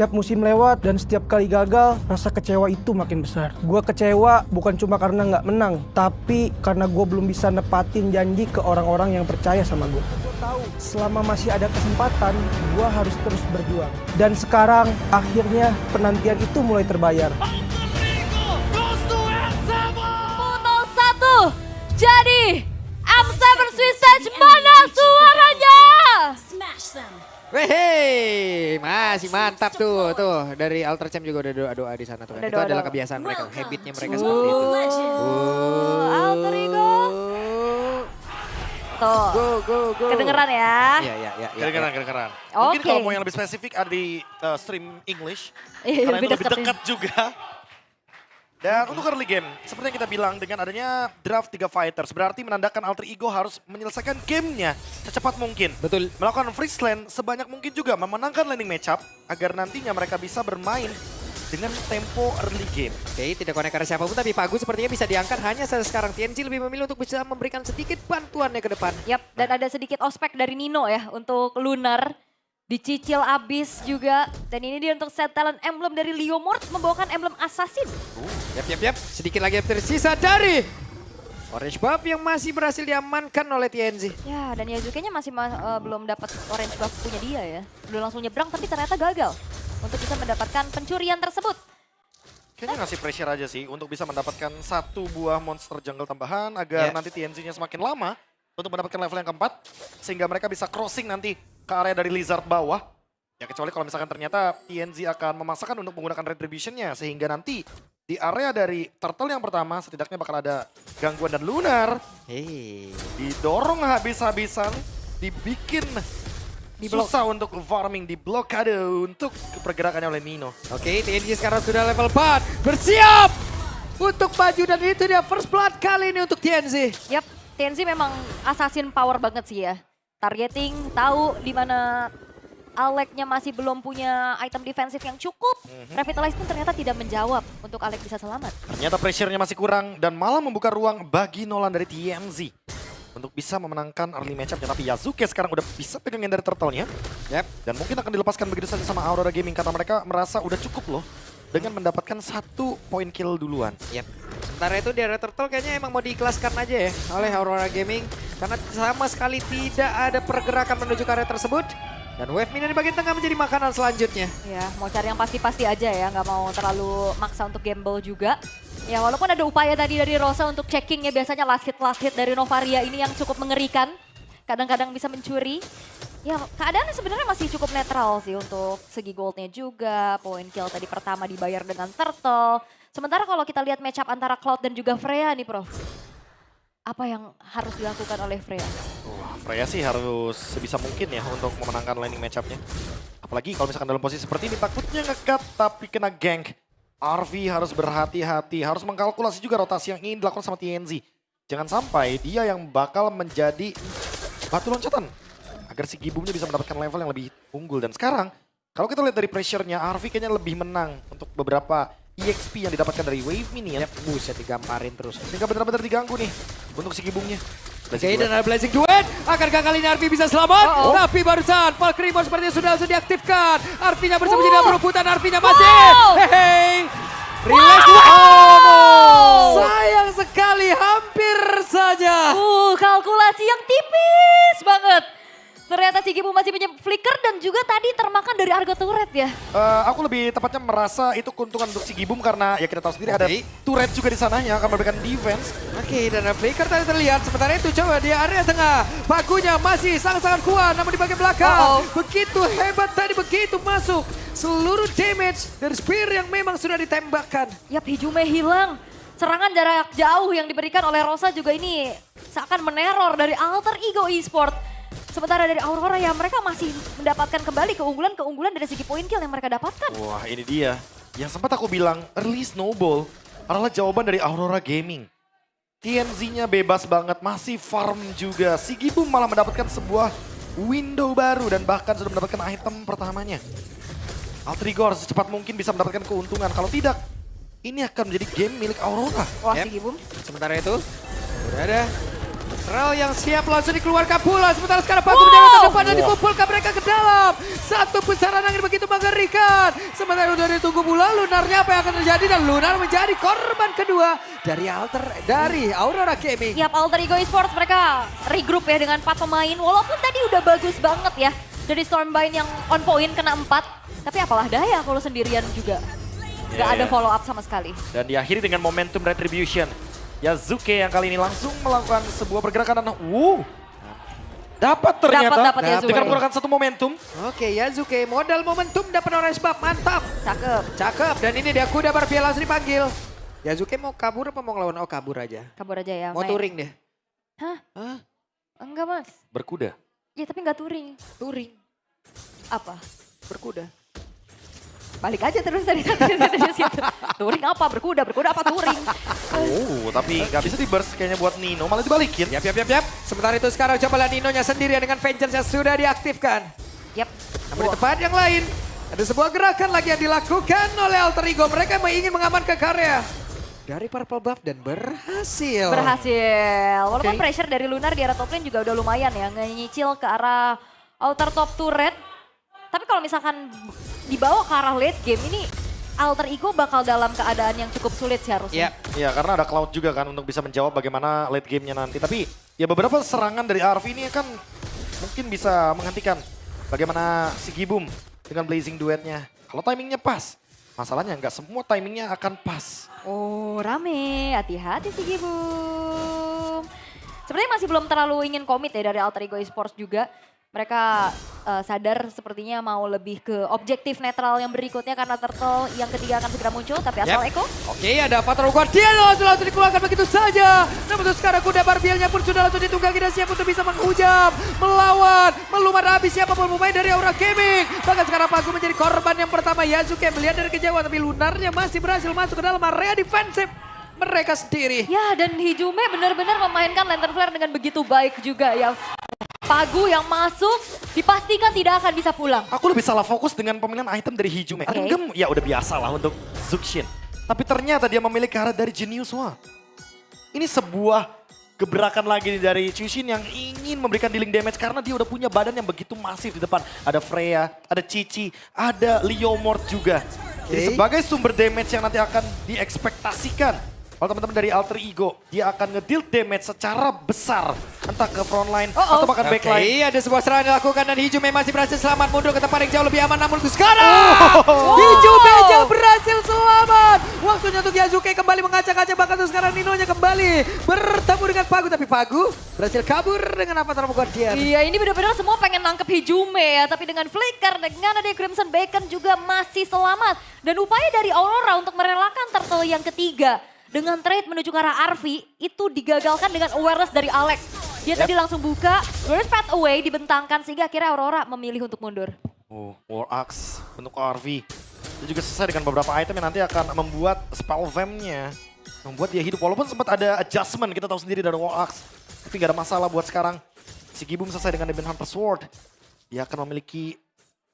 Setiap musim lewat dan setiap kali gagal, rasa kecewa itu makin besar. Gue kecewa bukan cuma karena nggak menang, tapi karena gue belum bisa nepatin janji ke orang-orang yang percaya sama gue. Gue tahu selama masih ada kesempatan, gue harus terus berjuang. Dan sekarang akhirnya penantian itu mulai terbayar. Putul 1, jadi M7 Swiss Stage mana suaranya? Wehe, masih mantap tuh dari Alter Champ juga udah doa-doa di sana tuh. Udah Itu doa-doa. adalah kebiasaan mereka, habitnya mereka seperti itu. Alter Ego. Tuh, Go. kedengeran ya? Iya. Kedengeran. Mungkin Oke. kalau mau yang lebih spesifik ada di stream English. Iya, Karena lebih itu lebih dekat dekat juga. Dan untuk early game, seperti yang kita bilang dengan adanya draft 3 fighters, berarti menandakan Alter Ego harus menyelesaikan gamenya secepat mungkin. Betul. Melakukan freeze lane sebanyak mungkin juga, memenangkan landing matchup agar nantinya mereka bisa bermain dengan tempo early game. Oke, tidak konek karena siapapun, tapi Pagu sepertinya bisa diangkat. Hanya sekarang TNG lebih memilih untuk bisa memberikan sedikit bantuannya ke depan. Yap, dan ada sedikit ospek dari Nino ya untuk Lunar. Dicicil abis juga. Dan ini dia untuk set talent emblem dari Leomord membawakan emblem Assassin. Yap. Sedikit lagi yang tersisa dari Orange Buff yang masih berhasil diamankan oleh TNG. Ya, dan Yazuke-nya masih belum dapat orange buff punya dia ya. Udah langsung nyebrang tapi ternyata gagal untuk bisa mendapatkan pencurian tersebut. Kayaknya ngasih pressure aja sih untuk bisa mendapatkan satu buah monster jungle tambahan agar nanti TNG-nya semakin lama untuk mendapatkan level yang keempat. Sehingga mereka bisa crossing nanti ke area dari Lizard bawah. Ya kecuali kalau misalkan ternyata TNG akan memaksakan untuk menggunakan retribution-nya. Sehingga nanti di area dari turtle yang pertama setidaknya bakal ada gangguan dan Lunar. Hei. Didorong habis-habisan, dibikin susah untuk farming, di blokade untuk pergerakannya oleh Nino. Oke, TNG sekarang sudah level 4. Bersiap untuk maju dan itu dia first blood kali ini untuk TNG. Yap, TNC memang assassin power banget sih ya. Targeting, tahu di mana Alec-nya masih belum punya item defensif yang cukup. Revitalize pun ternyata tidak menjawab untuk Alec bisa selamat. Ternyata pressure-nya masih kurang dan malah membuka ruang bagi Nolan dari TMZ untuk bisa memenangkan early matchup-nya. Tapi Yazuke sekarang udah bisa pegangin dari turtle-nya. Yap. Dan mungkin akan dilepaskan begitu saja sama Aurora Gaming karena mereka merasa udah cukup loh dengan mendapatkan 1 point kill duluan. Yap. Sementara itu di area turtle kayaknya emang mau diikhlaskan aja ya oleh Aurora Gaming. Karena sama sekali tidak ada pergerakan menuju ke area tersebut. Dan wave minion di bagian tengah menjadi makanan selanjutnya. Ya, mau cari yang pasti-pasti aja ya, nggak mau terlalu maksa untuk gamble juga. Ya, walaupun ada upaya tadi dari Rosa untuk checkingnya, biasanya last hit dari Novaria ini yang cukup mengerikan. Kadang-kadang bisa mencuri. Ya, keadaannya sebenarnya masih cukup netral sih untuk segi goldnya juga. Point kill tadi pertama dibayar dengan turtle. Sementara kalau kita lihat matchup antara Cloud dan juga Freya nih, Prof. Apa yang harus dilakukan oleh Freya? Wah, Freya sih harus sebisa mungkin ya untuk memenangkan landing matchup-nya. Apalagi kalau misalkan dalam posisi seperti ini takutnya nge-cut tapi kena gank. RV harus berhati-hati, harus mengkalkulasi juga rotasi yang ingin dilakukan sama TNZ. Jangan sampai dia yang bakal menjadi batu loncatan agar si Gibumnya bisa mendapatkan level yang lebih unggul. Dan sekarang kalau kita lihat dari pressure-nya, RV kayaknya lebih menang untuk beberapa EXP yang didapatkan dari Wave Minion. Yap, buset digamparin terus. Sehingga benar-benar diganggu nih untuk si Gibumnya. Oke, dan ada Blazing Duet. Akankah kali ini Arfi bisa selamat? Tapi barusan Valkyrie Ball sepertinya sudah langsung diaktifkan. Arfinya bersama dengan berebutan, Arfinya masih. Hehe. Relax. Oh no. Sayang sekali, hampir saja. Kalkulasi yang tipis banget. Ternyata si Gibu masih punya flicker dan juga tadi termakan dari Argo Turret ya. Aku lebih tepatnya merasa itu keuntungan untuk si Gibum karena ya kita tahu sendiri ada Oke. turret juga di sana yang akan memberikan defense. Oke, dan flicker tadi terlihat. Sementara itu coba di area tengah. Pagunya masih sangat-sangat kuat, namun di bagian belakang. Begitu hebat tadi, begitu masuk. Seluruh damage dari spear yang memang sudah ditembakkan. Yap, Hijume hilang. Serangan jarak jauh yang diberikan oleh Rosa juga ini seakan meneror dari Alter Ego Esport. Sementara dari Aurora ya mereka masih mendapatkan kembali keunggulan dari segi point kill yang mereka dapatkan. Wah ini dia. Yang sempat aku bilang early snowball adalah jawaban dari Aurora Gaming. TNZ-nya bebas banget, masih farm juga. Si Gibum malah mendapatkan sebuah window baru dan bahkan sudah mendapatkan item pertamanya. Alter Ego harus secepat mungkin bisa mendapatkan keuntungan. Kalau tidak, ini akan menjadi game milik Aurora. Wah Yep. si Gibum. Sementara itu, udah ada Rel yang siap langsung dikeluarkan pula. Sementara sekarang Pagu menjaga depan dan dikumpulkan mereka ke dalam. Satu pusaran angin begitu mengerikan. Sementara udah ditunggu pula Lunarnya apa yang akan terjadi. Dan Lunar menjadi korban kedua dari Aurora Gaming. Tiap Alter Ego Esports mereka regroup ya dengan 4 pemain. Walaupun tadi udah bagus banget ya. Dari Stormbind yang on point kena 4. Tapi apalah daya kalau sendirian juga. Gak ada follow up sama sekali. Dan diakhiri dengan momentum retribution. Yazuke yang kali ini langsung melakukan sebuah pergerakan dan dapat ternyata. Dapat Yazuke. Dengan menggunakan satu momentum. Oke, Yazuke modal momentum dapat orange buff. Mantap. Cakep. Cakep. Dan ini dia kuda Barbie langsung dipanggil. Yazuke mau kabur apa mau ngelawan? Oh kabur aja. Kabur aja ya. Mau touring deh. Hah? Enggak mas. Berkuda. Ya tapi nggak touring. Touring. Apa? Berkuda. Balik aja terus dari situ. Touring apa? Berkuda apa touring? Oh, tapi nggak bisa di-burst kayaknya buat Nino, malah dibalikin. Yap. Sementara itu sekarang coba lihat Ninonya sendirian dengan Vengeance yang sudah diaktifkan. Yap. Namun di tempat yang lain, ada sebuah gerakan lagi yang dilakukan oleh Alter Ego. Mereka ingin mengamankan karya dari Purple Buff dan berhasil. Walaupun pressure dari Lunar di arah top lane juga udah lumayan ya. Nyicil ke arah outer top turret. Tapi kalau misalkan dibawa ke arah late game ini Alter Ego bakal dalam keadaan yang cukup sulit sih harusnya. Iya, karena ada Cloud juga kan untuk bisa menjawab bagaimana late game-nya nanti. Tapi ya beberapa serangan dari Arvi ini kan mungkin bisa menghentikan bagaimana si Gibum dengan Blazing Duetnya. Kalau timingnya pas, masalahnya nggak semua timingnya akan pas. Oh rame, hati-hati sih Gibum. Sebenarnya masih belum terlalu ingin komit ya dari Alter Ego Esports juga. Mereka sadar sepertinya mau lebih ke objektif netral yang berikutnya karena Turtle yang ketiga akan segera muncul. Tapi asal Eko. Oke, ada Patrol Guardian langsung dikeluarkan begitu saja. Namun sekarang kuda Barbielnya pun sudah langsung ditunggangi dan siap untuk bisa menghujam, melawan, melumar habis siapapun pemain dari Aurora Gaming. Bahkan sekarang Pagu menjadi korban yang pertama. Yazuke melihat dari kejauhan tapi Lunarnya masih berhasil masuk ke dalam area defensif mereka sendiri. Ya dan Hijume benar-benar memainkan Lantern Flare dengan begitu baik juga ya. Pagu yang masuk dipastikan tidak akan bisa pulang. Aku lebih salah fokus dengan pemilihan item dari Hijume. Oke. Renggem ya udah biasa lah untuk Zuxin. Tapi ternyata dia memilih arah dari Genius One. Ini sebuah gebrakan lagi dari Chushin yang ingin memberikan dealing damage karena dia udah punya badan yang begitu masif di depan. Ada Freya, ada Cici, ada Leomord juga. Jadi sebagai sumber damage yang nanti akan diekspektasikan kalau teman-teman dari Alter Ego, dia akan ngedeal damage secara besar. Entah ke frontline atau bahkan backline. Iya, ada sebuah serangan dilakukan dan Hijume masih berhasil selamat mundur ke tempat yang jauh lebih aman. Namun sekarang Hijume jauh berhasil selamat. Waktunya untuk Yazuke kembali mengacak-acak. Bahkan tuh sekarang Ninonya kembali bertemu dengan Pagu. Tapi Pagu berhasil kabur dengan Avatar Guardian. Iya ini benar-benar semua pengen nangkep Hijume ya. Tapi dengan Flicker, dengan ada Crimson Bacon juga masih selamat. Dan upaya dari Aurora untuk merelakan Turtle yang ketiga. Dengan trade menuju ke arah Arvi, itu digagalkan dengan awareness dari Alex. Dia tadi langsung buka, Burst Path Away dibentangkan sehingga akhirnya Aurora memilih untuk mundur. Oh, War Axe untuk RV. Dia juga selesai dengan beberapa item yang nanti akan membuat spell vamp-nya. Membuat dia hidup, walaupun sempat ada adjustment, kita tahu sendiri dari War Axe. Tapi gak ada masalah buat sekarang. Si Gibum selesai dengan Demon Hunter Sword. Dia akan memiliki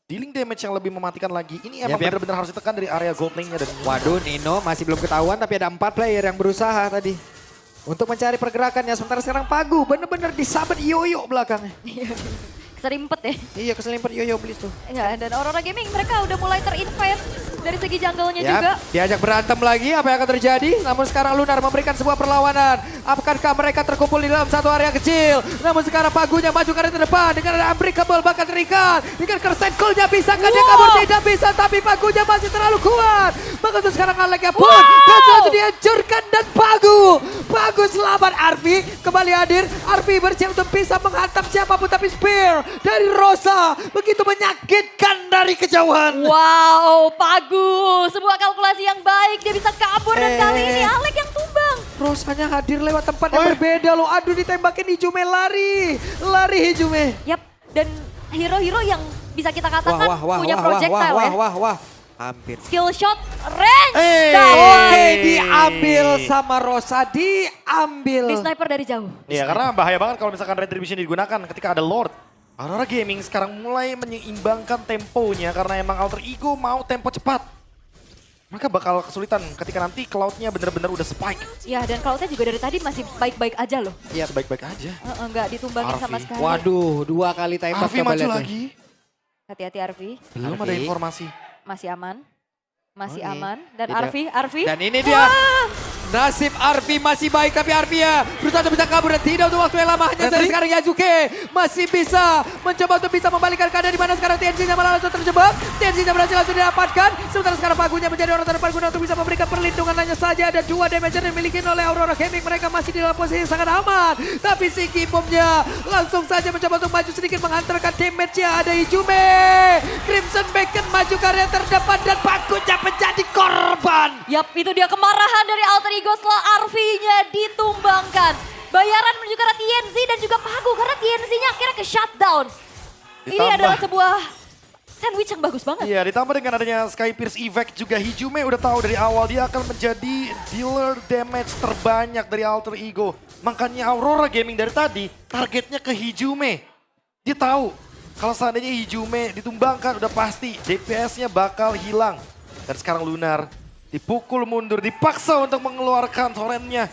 dealing damage yang lebih mematikan lagi. Ini emang benar-benar harus ditekan dari area gold lane-nya. Dan Waduh, Nino masih belum ketahuan tapi ada 4 player yang berusaha tadi. Untuk mencari pergerakannya, sementara sekarang Pagu benar-benar disabet Yoyo belakangnya. Keserimpet ya. Iya, keselimpet Yoyo Blitz tuh. Ya, dan Aurora Gaming mereka udah mulai terinvest dari segi jungle-nya juga. Diajak berantem lagi, apa yang akan terjadi? Namun sekarang Lunar memberikan sebuah perlawanan. Apakah mereka terkumpul di dalam satu area kecil? Namun sekarang Pagunya maju ke area terdepan dengan ada Unbreakable bahkan terikat. Dengan Curse Cool-nya bisakah dia kabur? Tidak bisa, tapi Pagunya masih terlalu kuat. Bahkan tuh sekarang Aleknya pun langsung dihancurkan dan Pagu selamat. Arvi kembali hadir. Arvi bersiap untuk bisa menghantam siapapun tapi Spear dari Rosa begitu menyakitkan dari kejauhan. Wow, Pagu. Sebuah kalkulasi yang baik. Dia bisa kabur dan kali ini Alek yang tumbang. Rosanya hadir lewat tempat yang berbeda loh. Aduh, ditembakin Hijume, lari Hijume. Yap, dan hero-hero yang bisa kita katakan punya projectile ya. Hampir. Skill shot, range, Oke, diambil sama Rosa, diambil. Di sniper dari jauh. iya, karena bahaya banget kalau misalkan Retribution digunakan ketika ada Lord. Aurora Gaming sekarang mulai menyeimbangkan temponya karena emang Alter Ego mau tempo cepat. mereka bakal kesulitan ketika nanti Cloud-nya bener-bener udah spike. Ya, dan Cloud-nya juga dari tadi masih baik-baik aja loh. Iya, baik-baik aja. Nggak ditumbangin sama Arfi. sekali. Waduh, 2 kali tembak. Arfi coba maju lihat tuh. lagi. Hati-hati Arfi, Belum ada Arfi. informasi. masih aman. Masih Oke. aman. Dan Tidak. Arfi. Dan ini dia. Nasib Arfi masih baik, tapi Arfi ya berusaha untuk bisa kabur dan tidak untuk waktu yang lama. Hanya dari sekarang Yazuke masih bisa mencoba untuk bisa membalikkan keadaan di mana sekarang TNC-nya malah langsung terjebak. TNC-nya berhasil langsung didapatkan. Sementara sekarang Pagunya menjadi orang terdepan guna untuk bisa memberikan perlindungan hanya saja. Ada 2 damage yang dimiliki oleh Aurora Gaming. Mereka masih di dalam posisi sangat aman. Tapi si Kibomnya langsung saja mencoba untuk maju sedikit menghantarkan damage-nya. Ada Ijume. Crimson Bacon maju ke area terdepan dan Pagunya menjadi korban. Yap, itu dia kemarahan dari Alter Ego setelah Arfi-nya ditumbangkan. Bayaran menuju ke arah TNC dan juga Pagu karena TNC-nya akhirnya ke shutdown. Ini Ditambah. adalah sebuah sandwich yang bagus banget. Iya, ditambah dengan adanya Sky Pierce Evac juga Hijume udah tahu dari awal dia akan menjadi dealer damage terbanyak dari Alter Ego. Makanya Aurora Gaming dari tadi targetnya ke Hijume. Dia tahu kalau seandainya Hijume ditumbangkan udah pasti DPS-nya bakal hilang. Dan sekarang Lunar dipukul mundur, dipaksa untuk mengeluarkan torrentnya.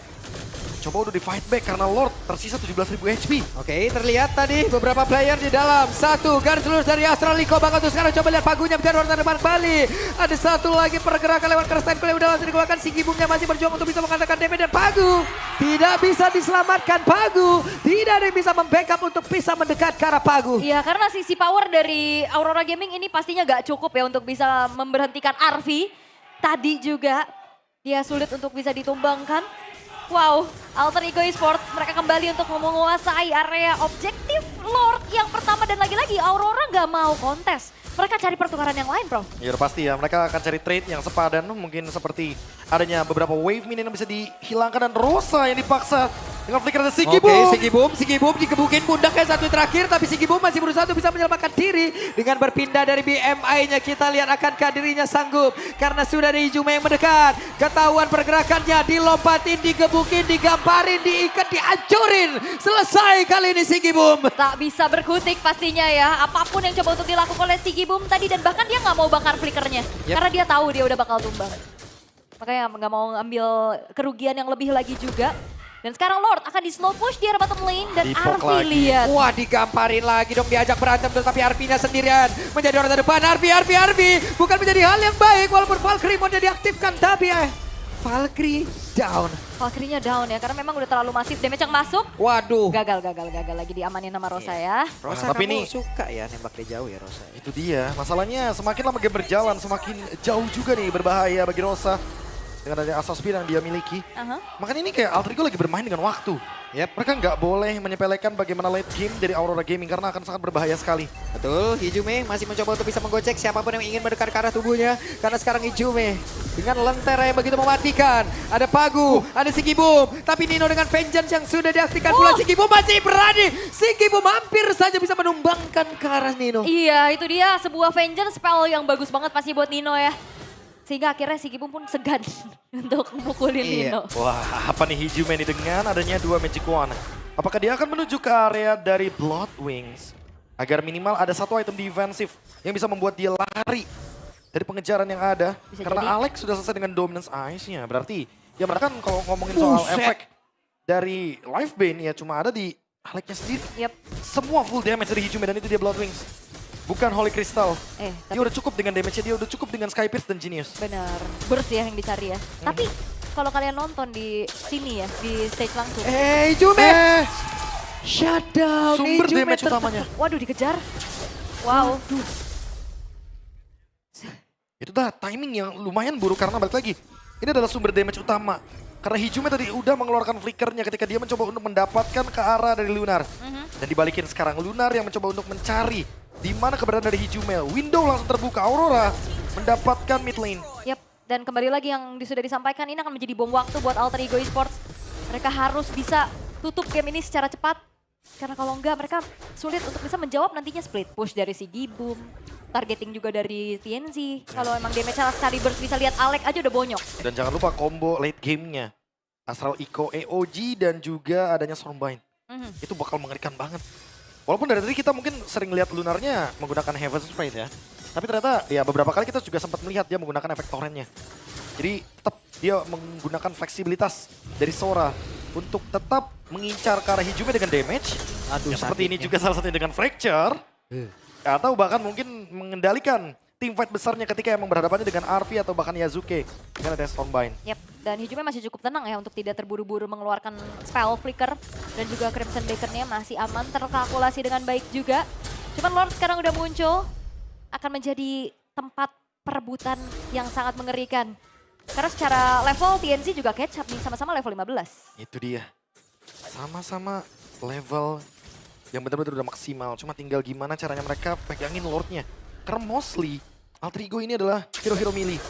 Coba udah di fight back karena Lord tersisa 17.000 HP. Oke, terlihat tadi beberapa player di dalam. Satu, garis lurus dari Astraliko bakal tuh sekarang coba lihat Pagunya menjadi orang terdepan kembali. Ada satu lagi pergerakan lewat Kerstan yang udah langsung dikeluarkan. Si Gibumnya masih berjuang untuk bisa mengatakan damage dan Pagu tidak bisa diselamatkan. Pagu tidak ada yang bisa membackup untuk bisa mendekat ke arah Pagu. Iya, karena sisi power dari Aurora Gaming ini pastinya gak cukup ya untuk bisa memberhentikan Arfi. Tadi juga dia sulit untuk bisa ditumbangkan. Wow, Alter Ego Esports mereka kembali untuk menguasai area objektif Lord yang pertama dan lagi-lagi Aurora gak mau kontes. Mereka cari pertukaran yang lain, bro. Ya udah pasti ya, mereka akan cari trade yang sepadan. Mungkin seperti adanya beberapa wave minion yang bisa dihilangkan dan Rosa yang dipaksa dengan flicker dari Sigibum. Oke, Sigibum dikebukin pundaknya satu terakhir, tapi Sigibum masih berusaha untuk bisa menyelamatkan diri dengan berpindah dari BMI-nya. Kita lihat akankah dirinya sanggup karena sudah ada Ijume yang mendekat. Ketahuan pergerakannya, dilompatin, digebukin, digamparin, diikat, dihancurin. Selesai kali ini Sigibum. Tak bisa berkutik pastinya ya. Apapun yang coba untuk dilakukan oleh Sigibum tadi dan bahkan dia nggak mau bakar flickernya. Yep. Karena dia tahu dia udah bakal tumbang. Makanya nggak mau ngambil kerugian yang lebih lagi juga. Dan sekarang Lord akan di slow push di area bottom lane dan Dipok Arfi lagi. lihat. Wah, digamparin lagi dong, diajak berantem tetapi Arfi-nya sendirian menjadi orang terdepan. Arfi bukan menjadi hal yang baik walaupun Valkyrie mau diaktifkan tapi Valkyrie down. Valkyrie-nya down ya karena memang udah terlalu masif damage yang masuk. Waduh. Gagal lagi diamanin sama Rosa ya. Rosa, Nah, tapi kamu ini- suka ya nembak dari jauh ya Rosa. Itu dia, masalahnya semakin lama game berjalan semakin jauh juga nih berbahaya bagi Rosa. Dengan adanya asal speed yang dia miliki. Aha. Makanya ini kayak Alter Ego lagi bermain dengan waktu. Yep. Mereka nggak boleh menyepelekan bagaimana late game dari Aurora Gaming karena akan sangat berbahaya sekali. Betul, Hijume masih mencoba untuk bisa menggocek siapapun yang ingin mendekat ke arah tubuhnya. Karena sekarang Hijume dengan lentera yang begitu mematikan. Ada Pagu, ada Sigibum. Tapi Nino dengan Vengeance yang sudah diaktifkan pula. Sigibum masih berani. Sigibum hampir saja bisa menumbangkan ke arah Nino. Iya itu dia sebuah vengeance spell yang bagus banget pasti buat Nino ya. Sehingga akhirnya Sigibum pun segan untuk mukulin Iya. Nino. Wah, apa nih Hijume ini dengan adanya 2 Magic Wand? Apakah dia akan menuju ke area dari Blood Wings? Agar minimal ada satu item defensif yang bisa membuat dia lari dari pengejaran yang ada. Bisa Karena jadi. Alex sudah selesai dengan Dominance Ice-nya. Berarti ya mereka kan kalau ngomongin soal Buset. efek dari Life Bane ya cuma ada di Alex-nya sendiri. Yap. Semua full damage dari Hijume dan itu dia Blood Wings. Bukan Holy Crystal. Tapi Dia udah cukup dengan damage-nya, dia udah cukup dengan Sky Pierce dan Genius. benar. Burst ya yang dicari ya. Tapi kalau kalian nonton di sini ya, di stage langsung. Hijume! Shut down. Sumber Hijume damage tetap- utamanya. Waduh dikejar. Wow. Itu dah timing yang lumayan buruk karena balik lagi. Ini adalah sumber damage utama. Karena Hijume tadi udah mengeluarkan flickernya ketika dia mencoba untuk mendapatkan ke arah dari Lunar. Dan dibalikin sekarang Lunar yang mencoba untuk mencari di mana keberadaan dari Hijume. Window langsung terbuka, Aurora mendapatkan mid lane. Yap. Dan kembali lagi yang sudah disampaikan ini akan menjadi bom waktu buat Alter Ego Esports. Mereka harus bisa tutup game ini secara cepat. Karena kalau enggak mereka sulit untuk bisa menjawab nantinya split push dari si Gibum. Targeting juga dari TNC. Kalau emang damage-nya sekali burst bisa lihat Alex aja udah bonyok. Dan jangan lupa combo late game-nya. Astral Eco EOG dan juga adanya Stormbind. Itu bakal mengerikan banget. Walaupun dari tadi kita mungkin sering lihat Lunarnya menggunakan Heaven's Sprite ya. Tapi ternyata ya beberapa kali kita juga sempat melihat dia menggunakan efek torrentnya. Jadi tetap dia menggunakan fleksibilitas dari Sora untuk tetap mengincar ke arah Hijume dengan damage. Aduh, Ya, seperti ini sakitnya. juga salah satunya dengan Fracture. Atau bahkan mungkin mengendalikan tim fight besarnya ketika emang berhadapannya dengan RV atau bahkan Yazuke dengan ada Stormbind. Yap, dan Hijume masih cukup tenang ya untuk tidak terburu-buru mengeluarkan spell flicker. Dan juga Crimson Baker-nya masih aman, terkalkulasi dengan baik juga. Cuman Lord sekarang udah muncul, akan menjadi tempat perebutan yang sangat mengerikan. Karena secara level TNC juga catch up nih, sama-sama level 15. Itu dia. Sama-sama level yang benar-benar udah maksimal. Cuma tinggal gimana caranya mereka pegangin Lordnya. Karena mostly Alter Ego ini adalah hero-hero melee.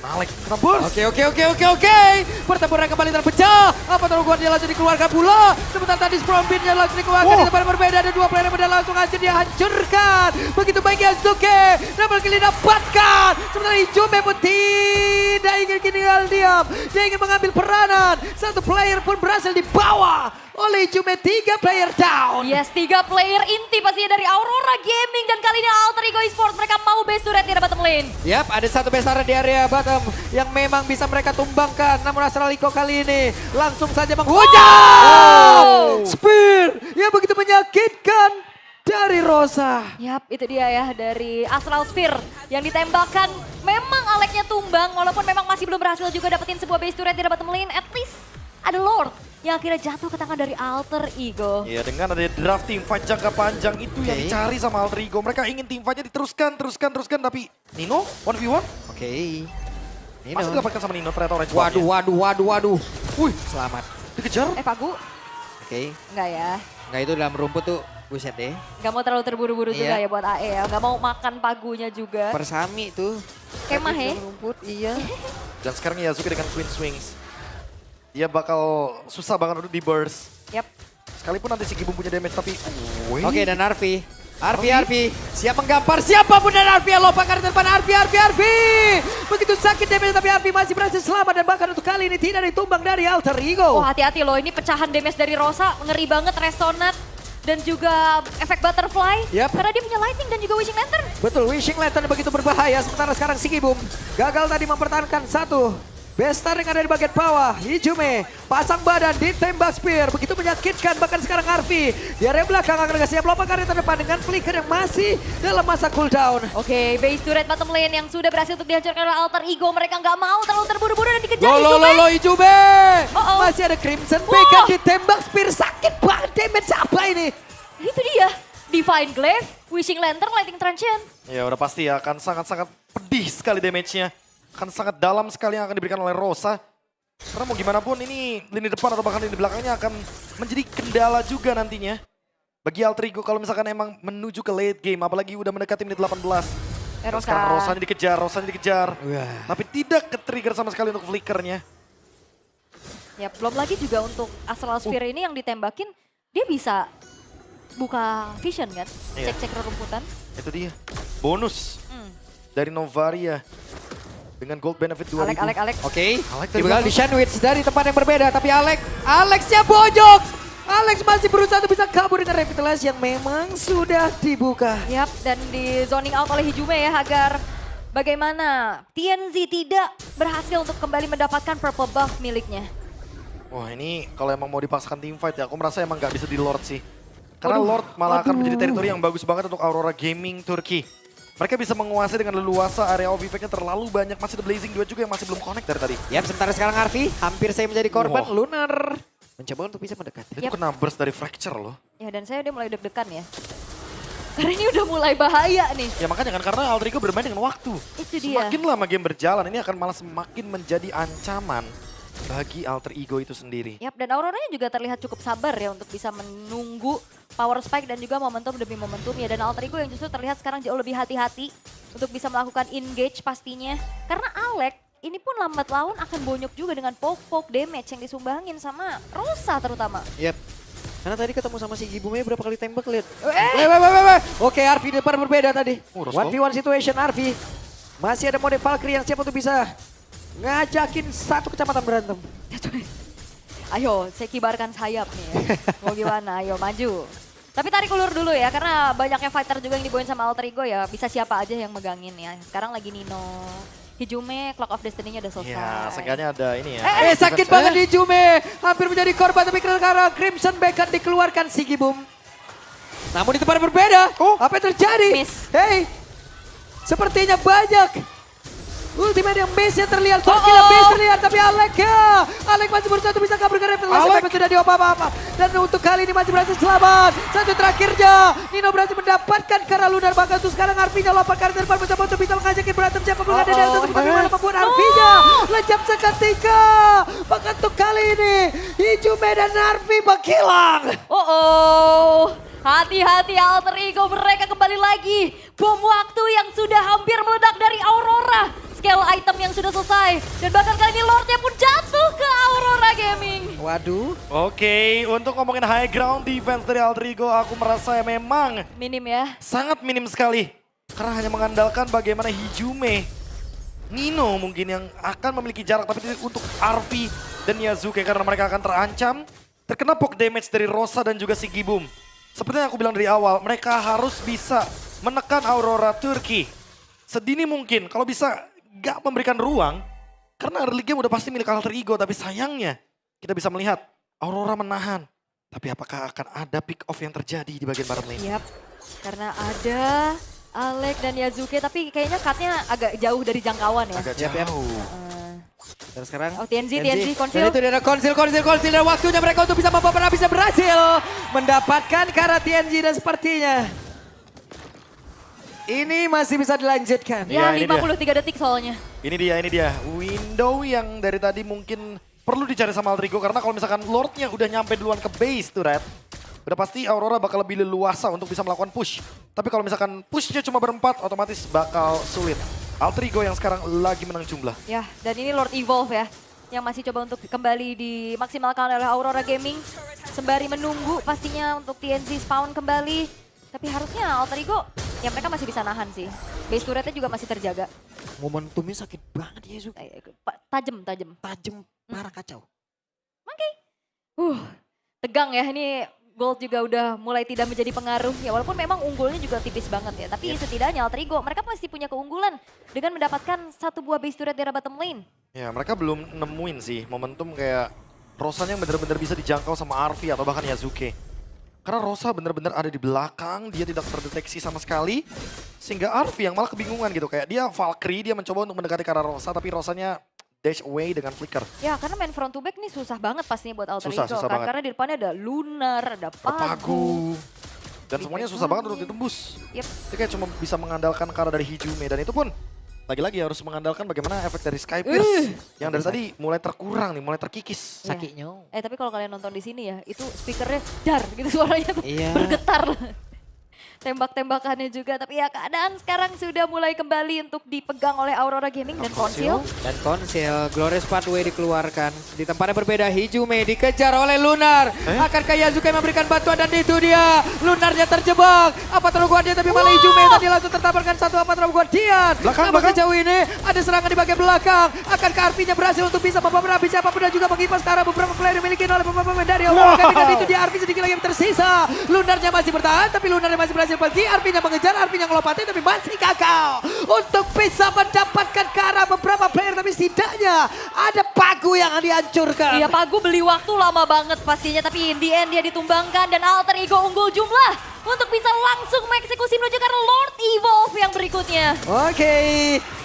Kena Alex, kena burst. Oke. Pertempuran kembali terpecah. Apa terlalu dia langsung dikeluarkan pula. Sebentar tadi Sprombeat-nya langsung dikeluarkan di tempat yang berbeda. Ada dua player yang berbeda langsung aja dia hancurkan. Begitu baik Yazuke. Double kill didapatkan. Sementara Hijume pun tidak ingin tinggal diam. Dia ingin mengambil peranan. Satu player pun berhasil dibawa oleh Hijume, 3 player down. Yes, 3 player inti pastinya dari Aurora Gaming. Dan kali ini Alter Ego Esports mereka mau base turret di bottom lane. Yap, ada satu besar di area bottom yang memang bisa mereka tumbangkan. Namun Astraliko kali ini langsung saja menghujam. Spear yang begitu menyakitkan dari Rosa. Yap, itu dia ya dari Astral Sphere yang ditembakkan. Memang Aleknya tumbang walaupun memang masih belum berhasil juga dapetin sebuah base turret di bottom lane. At least ada Lord yang akhirnya jatuh ke tangan dari Alter Ego. Iya, dengan ada draft team fight jangka panjang itu yang dicari sama Alter Ego. Mereka ingin team fight-nya diteruskan, tapi Nino 1v1 Oke. masih didapatkan sama Nino ternyata orange Waduh. Wih, selamat. dikejar. Pagu? Oke. Enggak ya. Enggak, itu dalam rumput tuh. Buset deh. Enggak mau terlalu terburu-buru juga Iya. ya buat AE ya. Enggak mau makan pagunya juga. Persami tuh. Kemah Tadi ya. dalam rumput, iya. Dan sekarang Yazuki dengan Queen Swings. Dia bakal susah banget untuk di burst. Yap. Sekalipun nanti si Gibum punya damage tapi Oke, dan Arfi. Arfi. Siap menggampar siapapun dan Arfi. Lompat ke depan Arfi. Begitu sakit damage tapi Arfi masih berhasil selamat. Dan bahkan untuk kali ini tidak ditumbang dari Alter Ego. Oh, hati-hati loh, ini pecahan damage dari Rosa ngeri banget, resonate dan juga efek butterfly. Yap. Karena dia punya lightning dan juga wishing lantern. Betul, Wishing Lantern begitu berbahaya. Sementara sekarang Sigibum gagal tadi mempertahankan satu. Bestar yang ada di bagian bawah. Hijume pasang badan ditembak spear. Begitu menyakitkan bahkan sekarang Arfi. Di area belakang akan siap lompat ke area terdepan dengan flicker yang masih dalam masa cooldown. Oke, base turret bottom lane yang sudah berhasil untuk dihancurkan oleh Alter Ego. Mereka nggak mau terlalu terburu-buru dan dikejar Hijume. Hijume. Oh. Masih ada Crimson Wow. Baker ditembak spear. Sakit banget damage apa ini? Itu dia. Divine Glaive, Wishing Lantern, Lightning Transient. ya udah pasti ya akan sangat-sangat pedih sekali damage-nya. Akan sangat dalam sekali yang akan diberikan oleh Rosa. Karena mau gimana pun ini lini depan atau bahkan lini belakangnya akan menjadi kendala juga nantinya. Bagi Alter Ego kalau misalkan emang menuju ke late game, apalagi udah mendekati menit 18. Dan Rosa. sekarang Rosanya dikejar. Wah. Tapi tidak ke-trigger sama sekali untuk flickernya. Ya, belum lagi juga untuk Astral Sphere ini yang ditembakin, dia bisa buka vision kan? Iya. Cek-cek rerumputan. Itu dia. Bonus dari Novaria. Dengan gold benefit 2000. Alek. Oke, Alek tiba dari di sandwich dari tempat yang berbeda. Tapi Alexnya bojok. Alex masih berusaha untuk bisa kabur dengan revitalize yang memang sudah dibuka. Yap, dan di zoning out oleh Hijume ya agar bagaimana TNZ tidak berhasil untuk kembali mendapatkan purple buff miliknya. Wah ini kalau emang mau dipaksakan team fight ya, aku merasa emang nggak bisa di Lord sih. Karena Lord malah akan menjadi teritori yang bagus banget untuk Aurora Gaming Turki. Mereka bisa menguasai dengan leluasa, area of effect-nya terlalu banyak. Masih ada Blazing Duet juga yang masih belum connect dari tadi. Yap, sementara sekarang Arfi hampir saya menjadi korban. Wah. Lunar mencoba untuk bisa mendekat. Itu kena burst dari Fracture loh. Ya, dan saya udah mulai deg-degan ya. Karena ini udah mulai bahaya nih. Ya makanya kan karena Alter Ego bermain dengan waktu. Itu dia. Semakin lama game berjalan, ini akan malah semakin menjadi ancaman bagi Alter Ego itu sendiri. Yap, dan Auroranya juga terlihat cukup sabar ya untuk bisa menunggu power spike dan juga momentum demi momentumnya. Dan Alter Ego yang justru terlihat sekarang jauh lebih hati-hati untuk bisa melakukan engage pastinya. Karena Alek ini pun lambat laun akan bonyok juga dengan poke-poke damage yang disumbangin sama Rosa terutama. Yap. Karena tadi ketemu sama si Gibume berapa kali tembak lihat. Eh. Weh. Oke, Arfi depan berbeda tadi. Roscoe. 1v1 situation Arfi. Masih ada mode Valkyrie yang siap untuk bisa ngajakin satu kecamatan berantem. Ayo, saya kibarkan sayap nih ya. Mau gimana, ayo maju. Tapi tarik ulur dulu ya, karena banyaknya fighter juga yang dibawain sama Alter Ego ya. Bisa siapa aja yang megangin ya. Sekarang lagi Nino. Hijume, Clock of Destiny-nya udah selesai. Ya, seenggaknya ada ini ya. Sakit banget di Jume. Hampir menjadi korban tapi karena Crimson Beacon dikeluarkan Sigi Boom. Namun di tempat berbeda. Apa yang terjadi? Miss. Hey, sepertinya banyak ultimate yang miss-nya terlihat. Skill yang miss terlihat. Tapi Alek masih berusaha untuk bisa kabur ke revelasi. Tapi sudah apa-apa. Dan untuk kali ini masih berhasil selamat. Satu terakhirnya. Nino berhasil mendapatkan Kara Lunar. Bahkan untuk sekarang Arvinya lompat ke arah depan. Mencoba untuk bisa mengajakin berantem. Siapa pun ada di atas. Bagaimana membuat Arvinya lejap seketika. Bahkan untuk kali ini Hijume dan Arvi menghilang. Hati-hati Alter Ego, mereka kembali lagi. Bom waktu yang sudah hampir meledak dari Aurora. Scale item yang sudah selesai. Dan bahkan kali ini Lordnya pun jatuh ke Aurora Gaming. Waduh. Oke, untuk ngomongin high ground defense dari Alter Ego, aku merasa memang Minim ya. sangat minim sekali. Karena hanya mengandalkan bagaimana Hijume, Nino mungkin yang akan memiliki jarak. Tapi untuk Arvi dan Yazuke karena mereka akan terancam. Terkena poke damage dari Rosa dan juga Sigi Boom. Seperti yang aku bilang dari awal, mereka harus bisa menekan Aurora Turki sedini mungkin. Kalau bisa gak memberikan ruang, karena early game udah pasti milik Alter Ego. Tapi sayangnya kita bisa melihat Aurora menahan. Tapi apakah akan ada pick off yang terjadi di bagian bottom lane? Yap, karena ada Alek dan Yazuke, tapi kayaknya cutnya agak jauh dari jangkauan ya. Agak jauh. Dan sekarang TNZ, konsil. Dan itu dia ada konsil dan waktunya mereka untuk bisa bisa berhasil mendapatkan Kara TNZ dan sepertinya ini masih bisa dilanjutkan. Ya, ini 53 detik soalnya. Ini dia. Window yang dari tadi mungkin perlu dicari sama Alter Ego. Karena kalau misalkan Lordnya udah nyampe duluan ke base tuh Red. Udah pasti Aurora bakal lebih leluasa untuk bisa melakukan push. Tapi kalau misalkan pushnya cuma berempat, otomatis bakal sulit. Alter Ego yang sekarang lagi menang jumlah. Ya, dan ini Lord Evolve ya. Yang masih coba untuk kembali dimaksimalkan oleh Aurora Gaming. Sembari menunggu pastinya untuk TNZ spawn kembali. Tapi harusnya Alter Ego, ya mereka masih bisa nahan sih. Base turretnya juga masih terjaga. Momentumnya sakit banget ya Zuki. Tajam. Tajam, parah kacau. Tegang ya, ini Gold juga udah mulai tidak menjadi pengaruh. Ya walaupun memang unggulnya juga tipis banget ya. Tapi setidaknya Alter Ego, mereka pasti punya keunggulan. Dengan mendapatkan satu buah base turret di bottom lane. Ya mereka belum nemuin sih momentum kayak Rosanya yang bener-bener bisa dijangkau sama Arvi atau bahkan Yazuke. Karena Rosa bener-bener ada di belakang, dia tidak terdeteksi sama sekali. Sehingga Arvi yang malah kebingungan gitu. Kayak dia Valkyrie, dia mencoba untuk mendekati ke arah Rosa tapi Rosanya dash away dengan flicker. Ya karena main front to back nih susah banget pastinya buat Alter Susah Ego kan. banget. Karena di depannya ada Lunar, ada Pagu. Dan semuanya susah banget untuk ditembus. Yep. Dia kayak cuma bisa mengandalkan Kara dari Hijume. Dan itu pun lagi-lagi harus mengandalkan bagaimana efek dari Sky Pierce. Yang dari tadi mulai terkurang nih, mulai terkikis. Sakitnya. Tapi kalau kalian nonton di sini ya, itu speakernya dar gitu suaranya tuh Iya. bergetar. Tembak-tembakannya juga, tapi ya keadaan sekarang sudah mulai kembali untuk dipegang oleh Aurora Gaming dan Konsil. Dan Konsil, Glorious Pathway dikeluarkan. Di tempatnya berbeda, Hijume dikejar oleh Lunar. Akankah Yazuke memberikan bantuan dan itu dia. Lunarnya terjebak. Apa Guardian tapi malah Hijume tadi langsung tertabarkan satu apa Guardian. Namun sejauh ini ada serangan di bagian belakang. Akankah Arvinya berhasil untuk bisa memperbaiki siapapun dan juga mengipas ke arah beberapa player yang dimiliki oleh pemain dari Aurora Gaming. Dan itu dia Arvi sedikit lagi yang tersisa. Lunarnya masih bertahan tapi Lunarnya masih berhasil pergi. Arvinya mengejar, Arvinya ngelompatin tapi masih gagal untuk bisa mendapatkan ke arah beberapa player. Tapi setidaknya ada Pagu yang dihancurkan. Iya, Pagu beli waktu lama banget pastinya, tapi in the end dia ditumbangkan dan Alter Ego unggul jumlah untuk bisa langsung mengeksekusi menuju ke Lord Evolve yang berikutnya. Oke,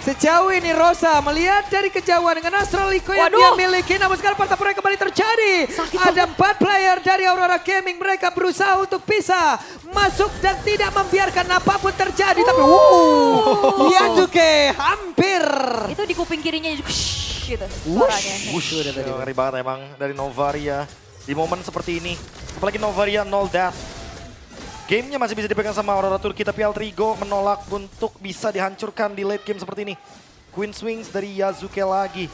sejauh ini Rosa melihat dari kejauhan dengan Astral Eco yang dia miliki. Namun sekarang pertempuran kembali terjadi. Ada 4 player dari Aurora Gaming. Mereka berusaha untuk bisa masuk dan tidak membiarkan apapun terjadi. Tapi Yazuke hampir. Itu di kuping kirinya gitu suaranya. Ngeri banget emang dari Novaria. Di momen seperti ini, apalagi Novaria 0 death. Gamenya masih bisa dipegang sama Aurora Turki, tapi Alter Ego menolak untuk bisa dihancurkan di late game seperti ini. Queen Swings dari Yazuke lagi.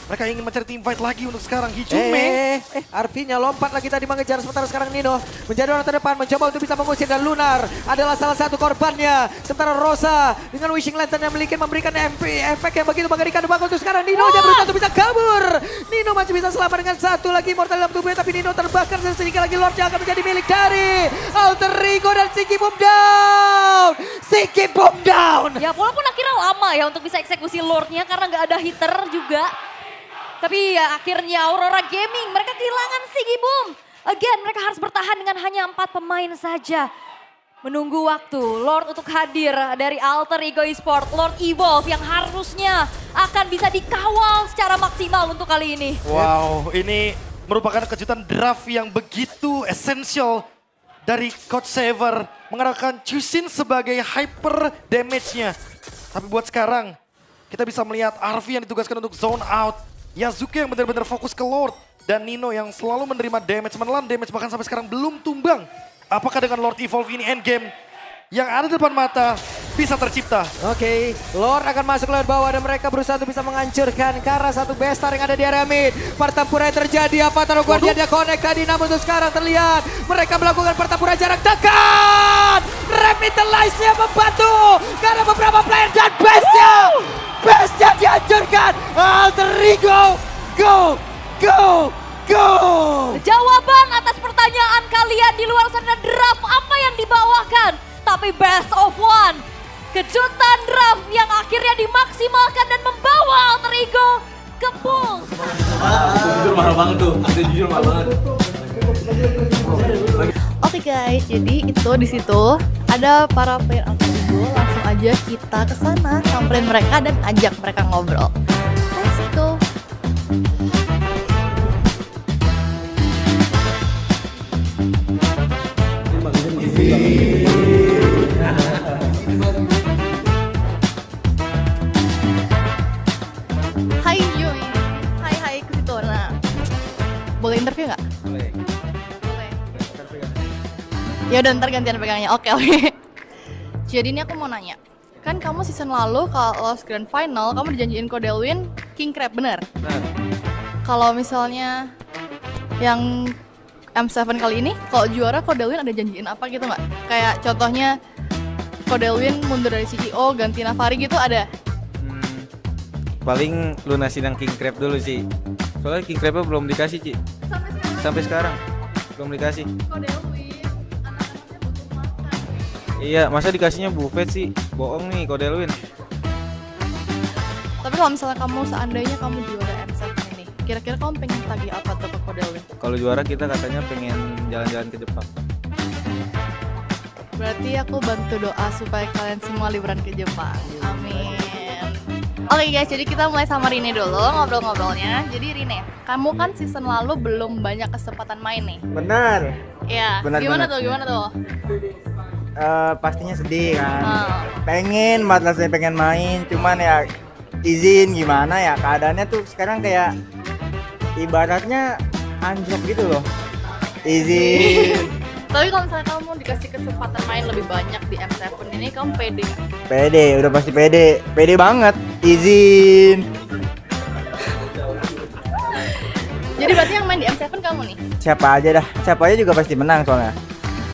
Mereka ingin mencari team fight lagi untuk sekarang. Hijume. Arvinya lompat lagi tadi mengejar. Sementara sekarang Nino menjadi orang terdepan. Mencoba untuk bisa mengusir dan Lunar adalah salah satu korbannya. Sementara Rosa dengan Wishing Lantern yang memiliki memberikan MP efek yang begitu mengerikan. Untuk sekarang Nino yang berusaha untuk bisa kabur. Nino masih bisa selamat dengan satu lagi mortal dalam tubuhnya. Tapi Nino terbakar dan sedikit lagi Lordnya akan menjadi milik dari Alter Ego dan Sigi Boom down. Sigi Boom down. Ya walaupun akhirnya lama ya untuk bisa eksekusi Lordnya karena nggak ada hitter juga. Tapi ya akhirnya Aurora Gaming mereka kehilangan Siggy Boom. Again mereka harus bertahan dengan hanya 4 pemain saja. Menunggu waktu Lord untuk hadir dari Alter Ego Esport, Lord Evolve yang harusnya akan bisa dikawal secara maksimal untuk kali ini. Wow, ini merupakan kejutan draft yang begitu esensial dari Coach Saver. Mengarahkan Chusin sebagai hyper damage-nya. Tapi buat sekarang, kita bisa melihat Arvi yang ditugaskan untuk zone out. Yazuki yang benar-benar fokus ke Lord. Dan Nino yang selalu menerima damage, menelan damage bahkan sampai sekarang belum tumbang. Apakah dengan Lord Evolve ini endgame yang ada di depan mata bisa tercipta? Oke, Lord akan masuk lewat bawah dan mereka berusaha untuk bisa menghancurkan Kara satu bestar yang ada di area mid. Pertempuran yang terjadi, apa taruh Guardian dia connect tadi, namun untuk sekarang terlihat mereka melakukan pertempuran jarak dekat. Revitalize-nya membantu karena beberapa player dan Base-nya dihancurkan. Alter Ego, go! Jawaban atas pertanyaan kalian di luar sana draft apa yang dibawakan. Tapi best of one. Kejutan draft yang akhirnya dimaksimalkan dan membawa Alter Ego ke pool. Jujur mahal banget tuh, jujur mahal banget. Oke guys, jadi itu di situ ada para player Alter Ego, langsung aja kita ke sana samperin mereka dan ajak mereka ngobrol. Let's go. Hai Yui, hai ke situ. Nah, boleh interview nggak? Boleh. Ya udah ntar gantian pegangnya. Oke. Jadi ini aku mau nanya, kan kamu season lalu kalau Grand Final kamu dijanjiin Codelwin King Crab, bener? Benar. Kalau misalnya yang M7 kali ini, kalau juara Codelwin ada janjiin apa gitu nggak? Kayak contohnya Codelwin mundur dari CEO, ganti Navari gitu ada? Paling lunasin yang King Crab dulu sih. Soalnya King Crabnya belum dikasih, Ci. Sampai sekarang belum dikasih. Codelwin, anak-anaknya butuh makan. Iya, masa dikasihnya buffet sih? Bohong nih Codelwin. Tapi kalau misalnya seandainya kamu juara M7 ini, kira-kira kamu pengen tagih apa tuh ke Codelwin? Kalau juara kita katanya pengen jalan-jalan ke Jepang. Berarti aku bantu doa supaya kalian semua liburan ke Jepang. Amin. Oke guys, jadi kita mulai sama Rine dulu ngobrol-ngobrolnya. Jadi Rine, kamu kan season lalu belum banyak kesempatan main nih. Benar. Iya. Benar, Gimana benar. tuh? Gimana tuh? Pastinya sedih kan. Ah. Pengen banget rasanya pengen main, cuman ya izin gimana ya, keadaannya tuh sekarang kayak ibaratnya anjlok gitu loh. Izin. Tapi kalau misalnya kamu dikasih kesempatan main lebih banyak di M7 ini, kamu pede nggak? Pede, udah pasti pede. Pede banget. Izin. Jadi berarti yang main di M7 kamu nih? Siapa aja dah. Siapa aja juga pasti menang soalnya.